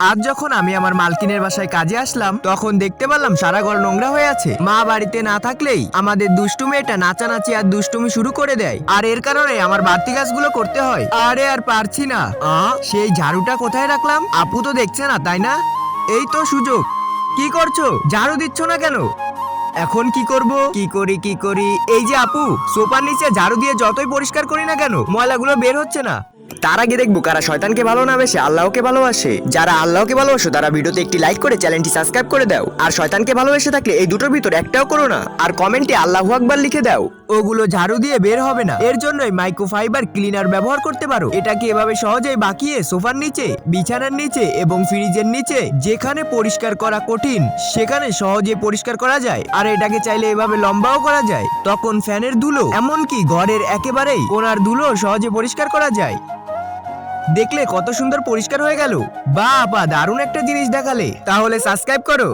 আজ যখন আমি আমার মালকিনের বাসায় কাজে আসলাম তখন দেখতে পেলাম সারা ঘর নোংরা হয়ে আছে। মা বাড়িতে না থাকলেই আমাদের দুষ্টু মেয়েটা নাচানাচি আর দুষ্টুমি শুরু করে দেয়, আর এর কারণে আমার বাড়তি কাজগুলো করতে হয়। আরে আর পারছি না। সেই ঝাড়ুটা কোথায় রাখলাম? আপু তো দেখছে না, তাই না? এই তো সুযোগ। কি করছো? ঝাড়ু দিচ্ছ না কেন? এখন কি করব? কি করি? এই যে আপু, সোফার নিচে ঝাড়ু দিয়ে যতই পরিষ্কার করি না কেন ময়লাগুলো বের হচ্ছে না। তার আগে দেখবো কারা শয়তানকে ভালো না বেশে আল্লাহকে ভালোবাসে। যারা আল্লাহকে ভালোবাসো তারা ভিডিওতে একটি লাইক করে চ্যানেলটি সাবস্ক্রাইব করে দাও, আর শয়তানকে ভালোবেসে থাকলে এই দুটোর ভিতর একটাও করো না, আর কমেন্টে আল্লাহু আকবার লিখে দাও। ওগুলো ঝাড়ু দিয়ে বের হবে না, এর জন্যই মাইক্রোফাইবার ক্লিনার ব্যবহার করতে পারো। এটাকে এভাবে সহজেই বাকিয়ে সোফার নিচে, বিছানার নিচে এবং ফ্রিজের নিচে যেখানে পরিষ্কার করা কঠিন সেখানে সহজে পরিষ্কার করা যায়। আর এটাকে চাইলে এভাবে লম্বাও করা যায়, তখন ফ্যানের ধুলো এমনকি ঘরের একেবারেই কোণার ধুলো সহজে পরিষ্কার করা যায়। দেখলে কত সুন্দর পরিষ্কার হয়ে গেল। বাহ আপা, দারুণ একটা জিনিস দেখালে। তাহলে সাবস্ক্রাইব করো।